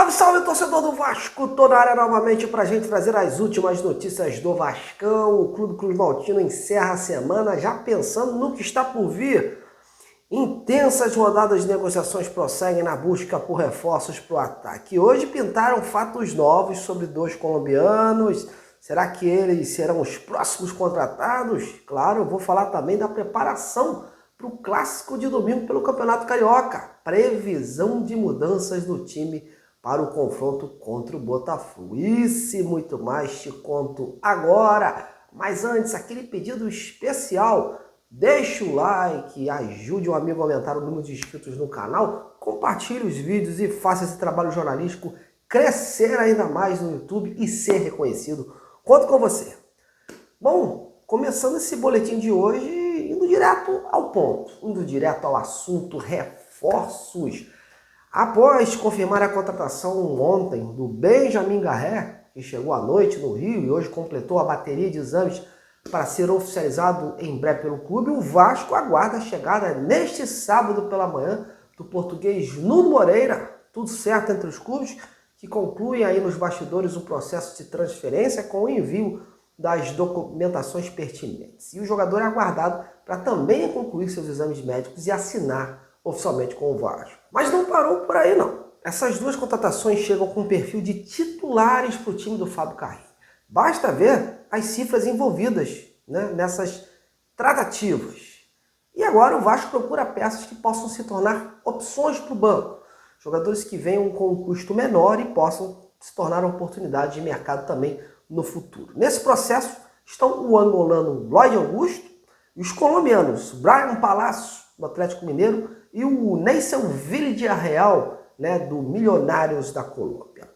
Salve, salve, torcedor do Vasco! Tô na área novamente pra gente trazer as últimas notícias do Vascão. O Clube Cruz Maltino encerra a semana já pensando no que está por vir. Intensas rodadas de negociações prosseguem na busca por reforços para o ataque. Hoje pintaram fatos novos sobre dois colombianos. Será que eles serão os próximos contratados? Claro, eu vou falar também da preparação para o clássico de domingo pelo Campeonato Carioca. Previsão de mudanças do time para o confronto contra o Botafogo. Isso e muito mais te conto agora. Mas antes, aquele pedido especial. Deixa o like, ajude um amigo a aumentar o número de inscritos no canal, compartilhe os vídeos e faça esse trabalho jornalístico crescer ainda mais no YouTube e ser reconhecido. Conto com você. Bom, começando esse boletim de hoje, indo direto ao ponto, indo direto ao assunto, reforços. Após confirmar a contratação ontem do Benjamin Garré, que chegou à noite no Rio e hoje completou a bateria de exames para ser oficializado em breve pelo clube, o Vasco aguarda a chegada neste sábado pela manhã do português Nuno Moreira. Tudo certo entre os clubes, que concluem aí nos bastidores o processo de transferência com o envio das documentações pertinentes. E o jogador é aguardado para também concluir seus exames médicos e assinar oficialmente com o Vasco. Mas não parou por aí não. Essas duas contratações chegam com um perfil de titulares para o time do Fábio Carrilho. Basta ver as cifras envolvidas, né, nessas tratativas. E agora o Vasco procura peças que possam se tornar opções para o banco. Jogadores que venham com um custo menor e possam se tornar oportunidade de mercado também no futuro. Nesse processo estão o angolano Lloyd Augusto e os colombianos Brian Palacio, do Atlético Mineiro, e o Neison Villarreal, né, do Milionários da Colômbia.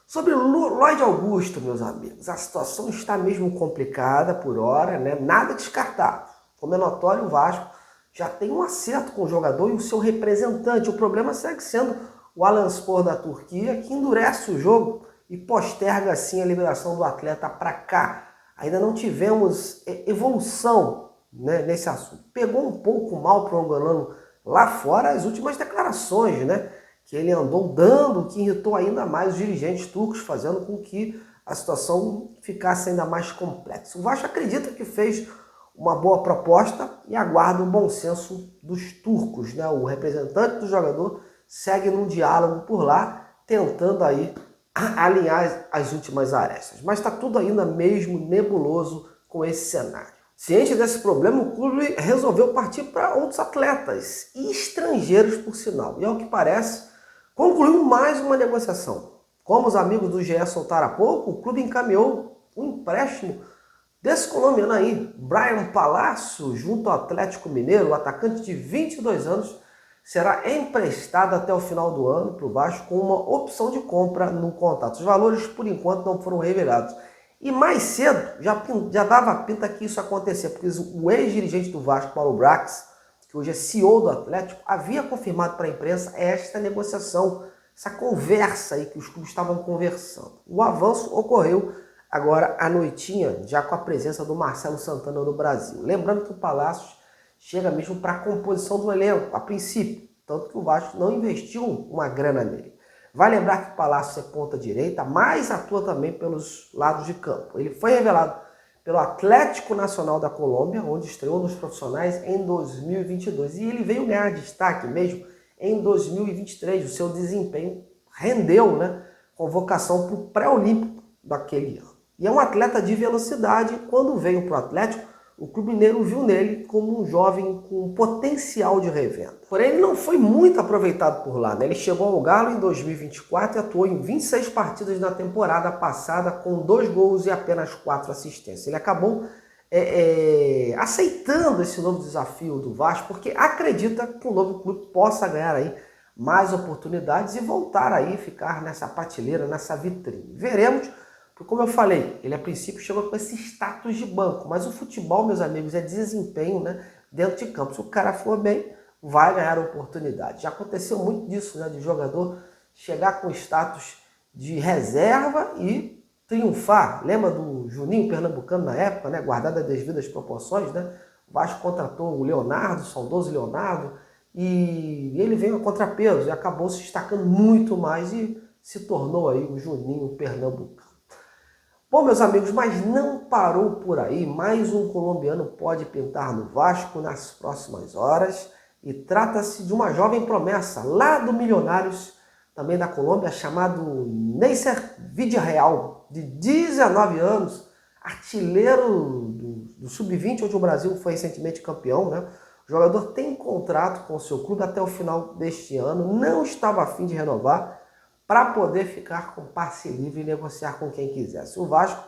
Sobre Lloyd Augusto, meus amigos, a situação está mesmo complicada por hora, né? Nada descartável. Como é notório, o Vasco já tem um acerto com o jogador e o seu representante. O problema segue sendo o Alanspor da Turquia, que endurece o jogo e posterga assim a liberação do atleta para cá. Ainda não tivemos evolução, né, nesse assunto. Pegou um pouco mal para o angolano lá fora as últimas declarações, né, que ele andou dando, que irritou ainda mais os dirigentes turcos, fazendo com que a situação ficasse ainda mais complexa. O Vasco acredita que fez uma boa proposta e aguarda o bom senso dos turcos, né? O representante do jogador segue num diálogo por lá, tentando aí alinhar as últimas arestas. Mas está tudo ainda mesmo nebuloso com esse cenário. Ciente desse problema, o clube resolveu partir para outros atletas, e estrangeiros por sinal. E ao que parece, concluiu mais uma negociação. Como os amigos do GE soltaram há pouco, o clube encaminhou um empréstimo desse colombiano aí, Brian Palacio, junto ao Atlético Mineiro. O atacante de 22 anos será emprestado até o final do ano para o Vasco com uma opção de compra no contrato. Os valores, por enquanto, não foram revelados. E mais cedo, já dava pinta que isso acontecia, porque o ex-dirigente do Vasco, Paulo Brax, que hoje é CEO do Atlético, havia confirmado para a imprensa esta negociação, essa conversa aí que os clubes estavam conversando. O avanço ocorreu agora à noitinha, já com a presença do Marcelo Santana no Brasil. Lembrando que o Palácio chega mesmo para a composição do elenco, a princípio, tanto que o Vasco não investiu uma grana nele. Vai lembrar que o Palácio é ponta direita, mas atua também pelos lados de campo. Ele foi revelado pelo Atlético Nacional da Colômbia, onde estreou nos profissionais em 2022. E ele veio ganhar destaque mesmo em 2023. O seu desempenho rendeu, né, convocação para o pré-olímpico daquele ano. E é um atleta de velocidade. Quando veio para o Atlético, o Clube Mineiro viu nele como um jovem com potencial de revenda. Porém, ele não foi muito aproveitado por lá, né? Ele chegou ao Galo em 2024 e atuou em 26 partidas na temporada passada, com 2 gols e apenas 4 assistências. Ele acabou aceitando esse novo desafio do Vasco, porque acredita que o novo clube possa ganhar aí mais oportunidades e voltar aí, ficar nessa prateleira, nessa vitrine. Veremos. Como eu falei, ele a princípio chegou com esse status de banco, mas o futebol, meus amigos, é desempenho, né, dentro de campo. Se o cara for bem, vai ganhar oportunidade. Já aconteceu muito disso, né, de jogador chegar com status de reserva e triunfar. Lembra do Juninho Pernambucano na época, né, guardado as devidas proporções, né? O Vasco contratou o Leonardo, o saudoso Leonardo, e ele veio a contrapeso e acabou se destacando muito mais e se tornou aí o Juninho Pernambucano. Bom, meus amigos, mas não parou por aí. Mais um colombiano pode pintar no Vasco nas próximas horas. E trata-se de uma jovem promessa lá do Milionários, também da Colômbia, chamado Neisser Villarreal, de 19 anos, artilheiro do Sub-20, onde o Brasil foi recentemente campeão, né? O jogador tem contrato com o seu clube até o final deste ano, não estava a fim de renovar, para poder ficar com passe livre e negociar com quem quisesse. O Vasco,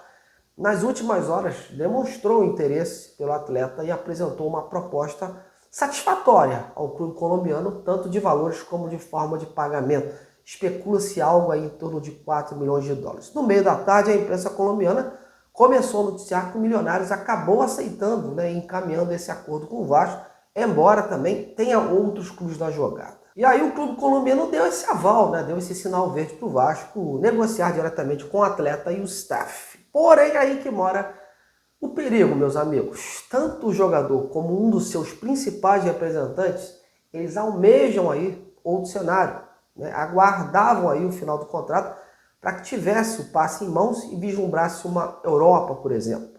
nas últimas horas, demonstrou interesse pelo atleta e apresentou uma proposta satisfatória ao clube colombiano, tanto de valores como de forma de pagamento. Especula-se algo aí em torno de 4 milhões de dólares. No meio da tarde, a imprensa colombiana começou a noticiar que o Milionários acabou aceitando, né, e encaminhando esse acordo com o Vasco, embora também tenha outros clubes na jogada. E aí o clube colombiano deu esse aval, né? Deu esse sinal verde para o Vasco negociar diretamente com o atleta e o staff. Porém, aí que mora o perigo, meus amigos. Tanto o jogador como um dos seus principais representantes, eles almejam aí outro cenário, né? Aguardavam aí o final do contrato para que tivesse o passe em mãos e vislumbrasse uma Europa, por exemplo.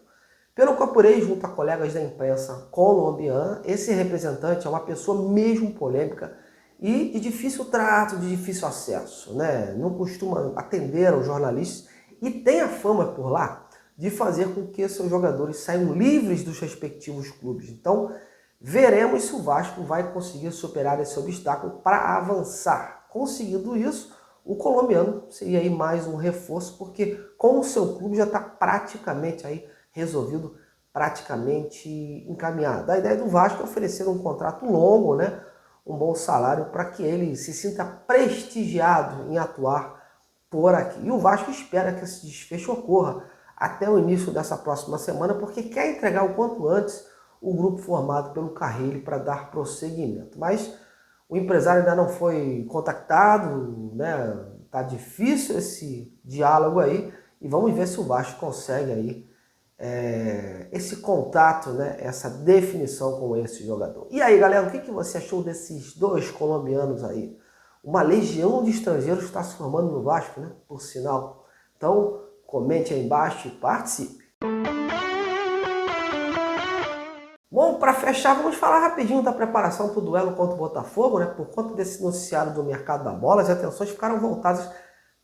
Pelo que apurei junto a colegas da imprensa colombiana, esse representante é uma pessoa mesmo polêmica e de difícil trato, de difícil acesso, né? Não costuma atender aos jornalistas e tem a fama por lá de fazer com que seus jogadores saiam livres dos respectivos clubes. Então, veremos se o Vasco vai conseguir superar esse obstáculo para avançar. Conseguindo isso, o colombiano seria aí mais um reforço, porque com o seu clube já está praticamente aí resolvido, praticamente encaminhado. A ideia do Vasco é oferecer um contrato longo, né? Um bom salário para que ele se sinta prestigiado em atuar por aqui. E o Vasco espera que esse desfecho ocorra até o início dessa próxima semana, porque quer entregar o quanto antes o grupo formado pelo Carrilli para dar prosseguimento. Mas o empresário ainda não foi contactado, né? Tá difícil esse diálogo aí e vamos ver se o Vasco consegue aí esse contato, né, essa definição com esse jogador. E aí, galera, o que você achou desses dois colombianos aí? Uma legião de estrangeiros está se formando no Vasco, né, por sinal. Então, comente aí embaixo e participe. Bom, para fechar, vamos falar rapidinho da preparação para o duelo contra o Botafogo, né? Por conta desse noticiário do mercado da bola, as atenções ficaram voltadas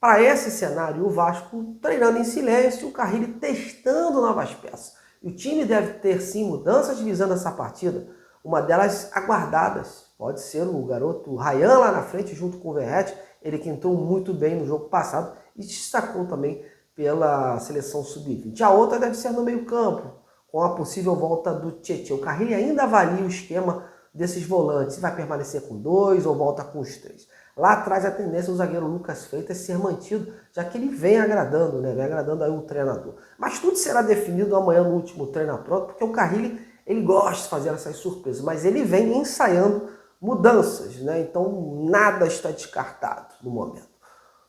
para esse cenário, o Vasco treinando em silêncio, o Carrilli testando novas peças. E o time deve ter sim mudanças visando essa partida, uma delas aguardadas. Pode ser o garoto Ryan lá na frente junto com o Verratti, ele que entrou muito bem no jogo passado e destacou também pela seleção sub-20. A outra deve ser no meio campo, com a possível volta do Tietê. O Carrilli ainda avalia o esquema desses volantes, se vai permanecer com 2 ou volta com os 3. Lá atrás a tendência do zagueiro Lucas Freitas ser mantido, já que ele vem agradando, né? Vem agradando aí o treinador. Mas tudo será definido amanhã no último treino pronto, porque o Carrilli, ele gosta de fazer essas surpresas, mas ele vem ensaiando mudanças, né? Então nada está descartado no momento.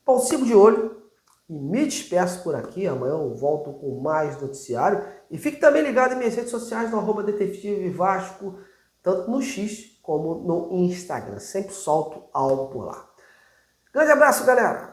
Bom, sigo de olho e me despeço por aqui. Amanhã eu volto com mais noticiário. E fique também ligado em minhas redes sociais no @detetive Vasco, tanto no X como no Instagram. Sempre solto algo por lá. Grande abraço, galera!